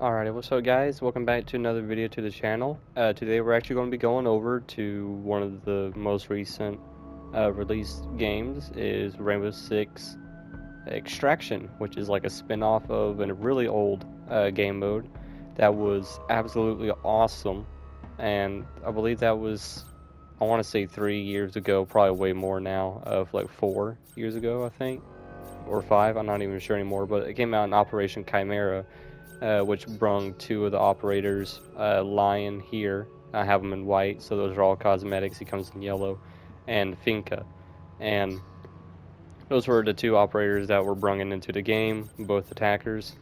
Alrighty, what's up guys? Welcome back to another video to the channel. Today we're actually going to be going over to one of the most recent released games is Rainbow Six Extraction, which is like a spin-off of a really old game mode that was absolutely awesome. And I believe that was, I want to say 3 years ago, probably way more now, of like 4 years ago I think, or 5, I'm not even sure anymore, but it came out in Operation Chimera, which brung two of the operators, Lion here, I have him in white, so those are all cosmetics, he comes in yellow, and Finka. And those were the two operators that were brung into the game, both attackers.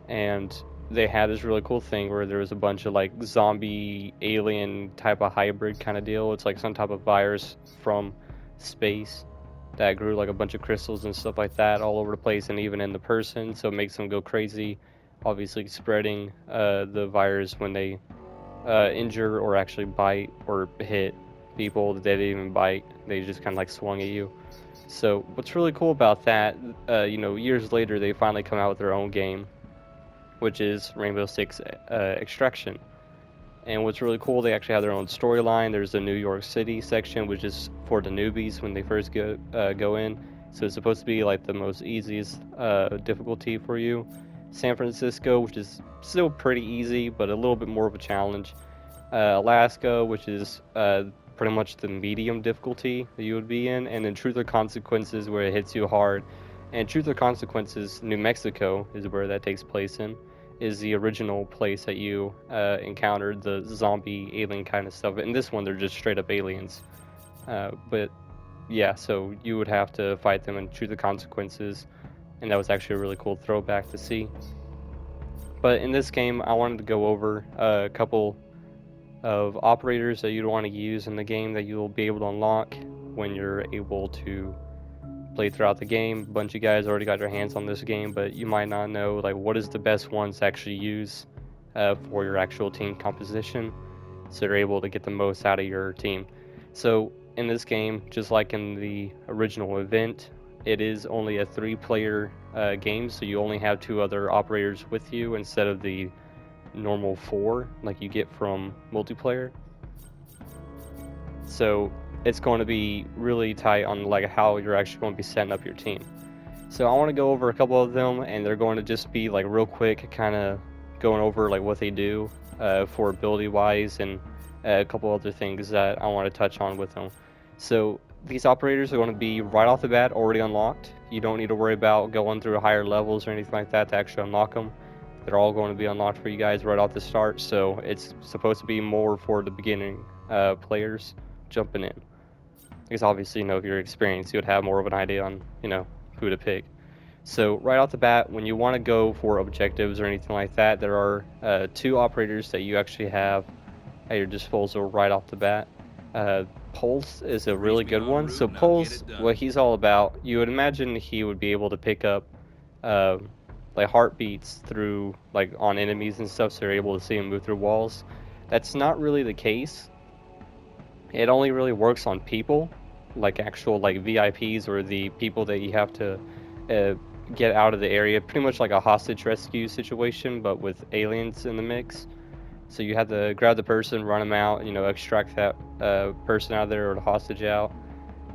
And they had this really cool thing where there was a bunch of like zombie alien type of hybrid kind of deal. It's like some type of virus from space that grew like a bunch of crystals and stuff like that all over the place and even in the person, so it makes them go crazy, obviously spreading the virus when they injure or actually bite or hit people that they didn't even bite. They just kind of like swung at you. So what's really cool about that, years later they finally come out with their own game, which is Rainbow Six Extraction. And what's really cool, they actually have their own storyline. There's the New York City section, which is for the newbies when they first go in. So it's supposed to be like the most easiest difficulty for you. San Francisco, which is still pretty easy, but a little bit more of a challenge. Alaska, which is pretty much the medium difficulty that you would be in. And then Truth or Consequences, where it hits you hard. And Truth or Consequences, New Mexico is where that takes place in, is the original place that you encountered the zombie alien kind of stuff. In this one, they're just straight up aliens. But yeah, so you would have to fight them and choose the consequences, and that was actually a really cool throwback to see. But in this game, I wanted to go over a couple of operators that you'd want to use in the game that you'll be able to unlock when you're able to play throughout the game. A bunch of guys already got their hands on this game, but you might not know like what is the best ones to actually use for your actual team composition, so you're able to get the most out of your team. So in this game, just like in the original event, it is only a 3-player game, so you only have 2 other operators with you instead of the normal 4 like you get from multiplayer. So it's going to be really tight on like how you're actually going to be setting up your team. So I want to go over a couple of them, and they're going to just be like real quick, kind of going over like what they do for ability wise, and a couple other things that I want to touch on with them. So these operators are going to be right off the bat already unlocked. You don't need to worry about going through higher levels or anything like that to actually unlock them. They're all going to be unlocked for you guys right off the start, so it's supposed to be more for the beginning players jumping in. Because obviously, if you're experienced, you would have more of an idea on, who to pick. So right off the bat, when you want to go for objectives or anything like that, there are 2 operators that you actually have at your disposal right off the bat. Pulse is a really good one. So Pulse, what he's all about, you would imagine he would be able to pick up uh, like heartbeats through like on enemies and stuff, so you're able to see them move through walls. That's not really the case. It only really works on people, like actual like VIPs or the people that you have to uh, get out of the area. Pretty much like a hostage rescue situation, but with aliens in the mix. So you have to grab the person, run them out, extract that person out of there or the hostage out.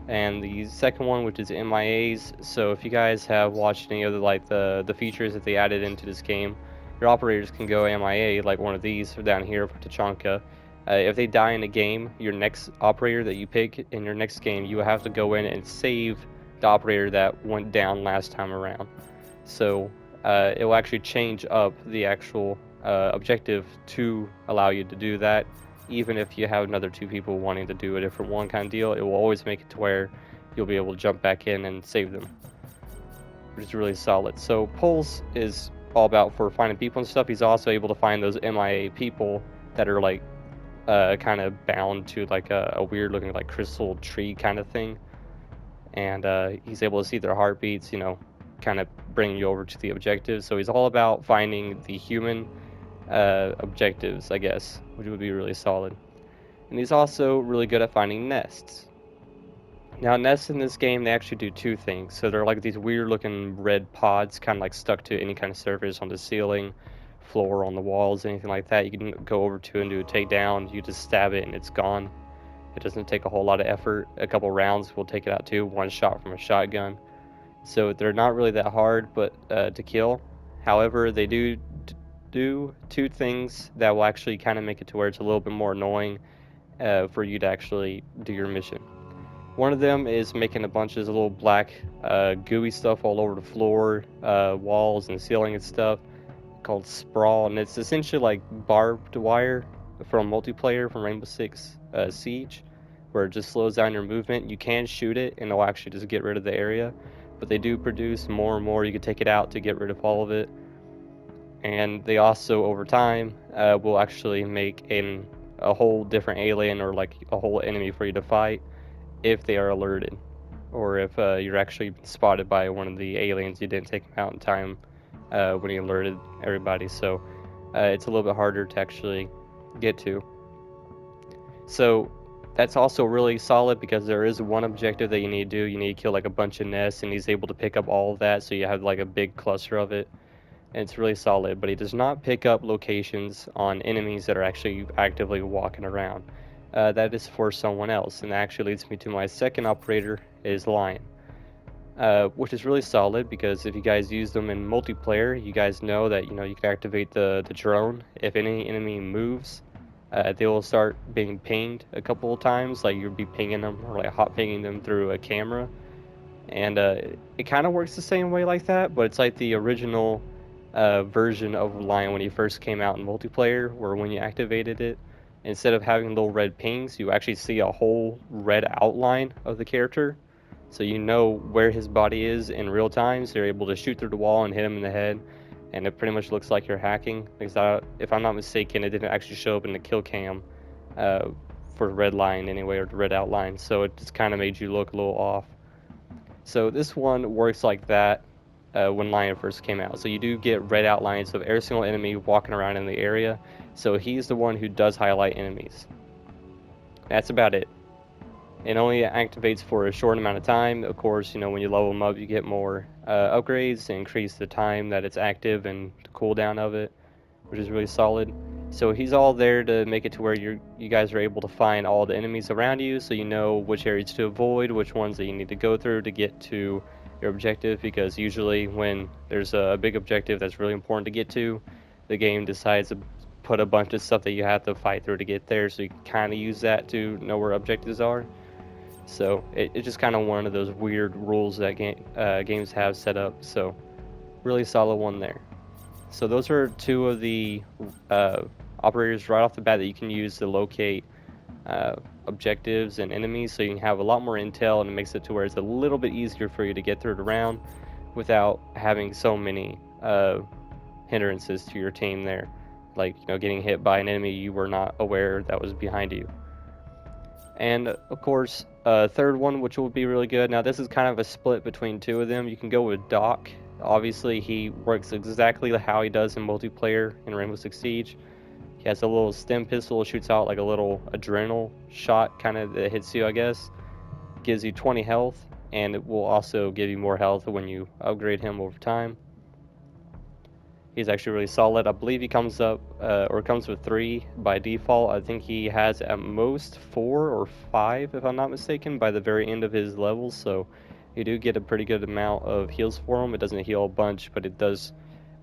And the second one, which is MIAs. So if you guys have watched any of the features that they added into this game, your operators can go MIA like one of these down here for Tachanka. If they die in a game, your next operator that you pick in your next game, you have to go in and save the operator that went down last time around. So it will actually change up the actual objective to allow you to do that. Even if you have another 2 people wanting to do a different one kind of deal, it will always make it to where you'll be able to jump back in and save them, which is really solid. So Pulse is all about for finding people and stuff. He's also able to find those MIA people that are like kind of bound to like a weird looking like crystal tree kind of thing, and he's able to see their heartbeats, kind of bringing you over to the objectives. So he's all about finding the human objectives, I guess, which would be really solid. And he's also really good at finding nests. Now, nests in this game, they actually do 2 things. So they're like these weird looking red pods kind of like stuck to any kind of surface on the ceiling floor, on the walls, anything like that. You can go over to and do a takedown. You just stab it and it's gone. It doesn't take a whole lot of effort. A couple rounds will take it out too. One shot from a shotgun. So they're not really that hard, but to kill. However, they do two things that will actually kind of make it to where it's a little bit more annoying for you to actually do your mission. One of them is making a bunch of little black gooey stuff all over the floor, walls and ceiling and stuff, called sprawl, and it's essentially like barbed wire from multiplayer from Rainbow Six Siege, where it just slows down your movement. You can shoot it and it'll actually just get rid of the area, but they do produce more and more. You can take it out to get rid of all of it, and they also over time will actually make a whole different alien or like a whole enemy for you to fight if they are alerted, or if you're actually spotted by one of the aliens. You didn't take them out in time when he alerted everybody, so it's a little bit harder to actually get to. So that's also really solid because there is one objective that you need to do. You need to kill like a bunch of nests, and he's able to pick up all of that, so you have like a big cluster of it, and it's really solid. But he does not pick up locations on enemies that are actually actively walking around. That is for someone else, and that actually leads me to my second operator, is Lion. Which is really solid because if you guys use them in multiplayer, you guys know that you can activate the drone. If any enemy moves, they will start being pinged a couple of times, like you'll be pinging them or like hot pinging them through a camera, and it kind of works the same way like that, but it's like the original version of Lion when he first came out in multiplayer, where when you activated it, instead of having little red pings, you actually see a whole red outline of the character. So you know where his body is in real time, so you're able to shoot through the wall and hit him in the head, and it pretty much looks like you're hacking. Because if I'm not mistaken, it didn't actually show up in the kill cam for the red line anyway, or the red outline, so it just kind of made you look a little off. So this one works like that when Lion first came out. So you do get red outlines of every single enemy walking around in the area, so he's the one who does highlight enemies. That's about it. It only activates for a short amount of time. Of course, when you level them up, you get more upgrades to increase the time that it's active and the cooldown of it, which is really solid. So he's all there to make it to where you guys are able to find all the enemies around you, so you know which areas to avoid, which ones that you need to go through to get to your objective, because usually when there's a big objective that's really important to get to, the game decides to put a bunch of stuff that you have to fight through to get there, so you can kind of use that to know where objectives are. So it's just kind of one of those weird rules that games have set up. So really solid one there. So those are two of the operators right off the bat that you can use to locate objectives and enemies, so you can have a lot more intel, and it makes it to where it's a little bit easier for you to get through the round without having so many hindrances to your team there, like getting hit by an enemy you were not aware that was behind you. And of course, third one, which will be really good. Now this is kind of a split between two of them. You can go with Doc. Obviously he works exactly how he does in multiplayer in Rainbow Six Siege. He has a little stem pistol, shoots out like a little adrenal shot kind of that hits you, I guess. Gives you 20 health, and it will also give you more health when you upgrade him over time. He's actually really solid. I believe he comes up, or comes with 3 by default. I think he has at most 4 or 5, if I'm not mistaken, by the very end of his levels. So you do get a pretty good amount of heals for him. It doesn't heal a bunch, but it does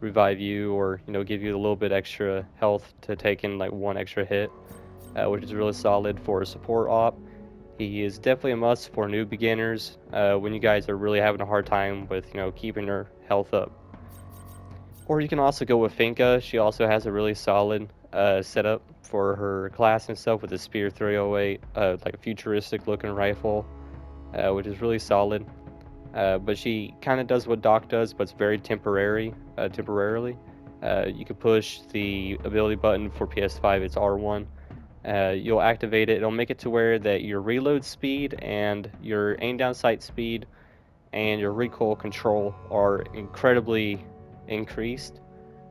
revive you, or give you a little bit extra health to take in like 1 extra hit, which is really solid for a support op. He is definitely a must for new beginners when you guys are really having a hard time with keeping your health up. Or you can also go with Finka. She also has a really solid setup for her class and stuff with the Spear 308, like a futuristic looking rifle, which is really solid. But she kind of does what Doc does, but it's very temporarily. You can push the ability button for PS5, it's R1. You'll activate it. It'll make it to where that your reload speed and your aim down sight speed and your recoil control are incredibly increased.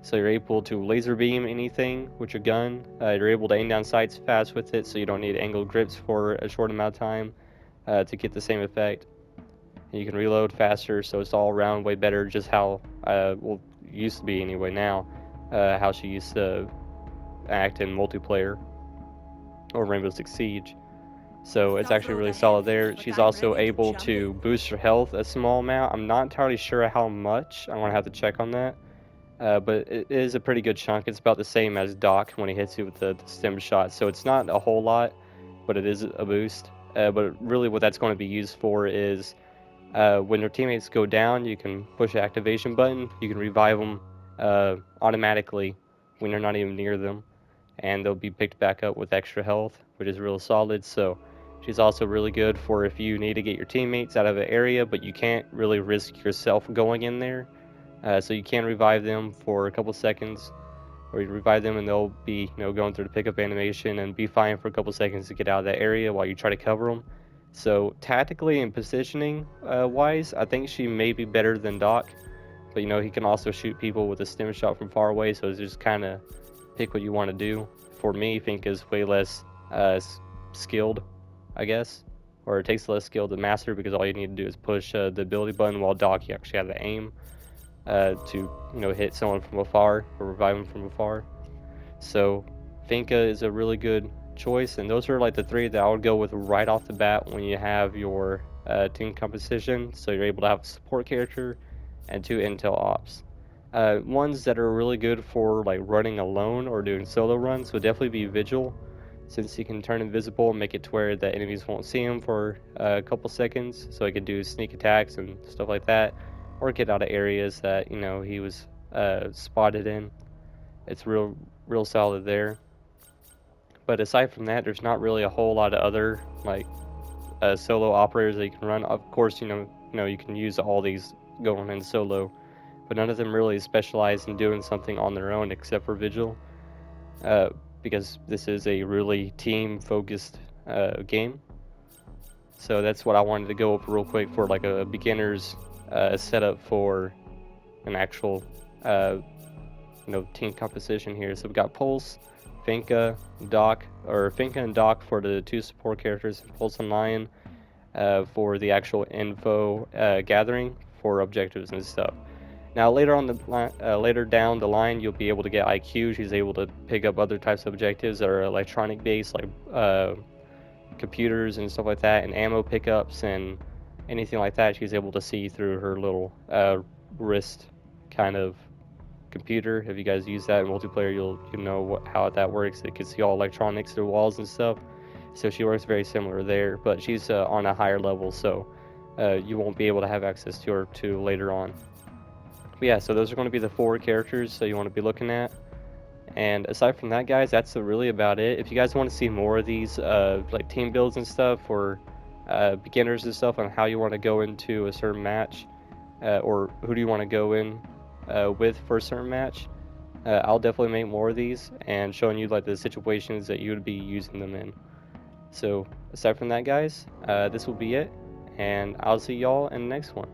So you're able to laser beam anything with your gun. You're able to aim down sights fast with it, so you don't need angled grips for a short amount of time to get the same effect. And you can reload faster, so it's all around way better, just how well used to be anyway now. how she used to act in multiplayer or Rainbow Six Siege. So it's actually really solid there. She's also able to boost her health a small amount. I'm not entirely sure how much. I'm gonna have to check on that. But it is a pretty good chunk. It's about the same as Doc when he hits you with the stim shot. So it's not a whole lot, but it is a boost. But really what that's going to be used for is when your teammates go down, you can push the activation button. You can revive them automatically when you're not even near them. And they'll be picked back up with extra health, which is real solid. So she's also really good for if you need to get your teammates out of an area, but you can't really risk yourself going in there. So you can revive them for a couple seconds, or you revive them and they'll be, going through the pickup animation and be fine for a couple seconds to get out of that area while you try to cover them. So tactically and positioning wise, I think she may be better than Doc, but he can also shoot people with a stim shot from far away. So it's just kind of pick what you want to do. For me, Fink is way less skilled, I guess, or it takes less skill to master because all you need to do is push the ability button, while Doc you actually have the aim to hit someone from afar or revive them from afar. So Finka is a really good choice, and those are like the three that I would go with right off the bat when you have your team composition. So you're able to have a support character and 2 intel ops. Ones that are really good for like running alone or doing solo runs would definitely be Vigil, since he can turn invisible and make it to where the enemies won't see him for a couple seconds, so he can do sneak attacks and stuff like that, or get out of areas that he was spotted in. It's real solid there. But aside from that, there's not really a whole lot of other like solo operators that you can run. Of course, you can use all these going in solo, but none of them really specialize in doing something on their own except for Vigil, because this is a really team-focused game. So that's what I wanted to go over real quick for like a beginner's setup for an actual team composition here. So we've got Pulse, Finka, Doc, or Finka and Doc for the 2 support characters, and Pulse and Lion for the actual info gathering for objectives and stuff. Now later down the line, you'll be able to get IQ. She's able to pick up other types of objectives that are electronic based, like computers and stuff like that, and ammo pickups and anything like that. She's able to see through her little wrist kind of computer. If you guys use that in multiplayer, you'll know how that works. It can see all electronics through walls and stuff. So she works very similar there, but she's on a higher level, so you won't be able to have access to her later on. But yeah, so those are going to be the 4 characters that you want to be looking at. And aside from that, guys, that's really about it. If you guys want to see more of these like team builds and stuff, or beginners and stuff on how you want to go into a certain match, or who do you want to go in with for a certain match, I'll definitely make more of these and showing you like the situations that you would be using them in. So aside from that, guys, this will be it, and I'll see y'all in the next one.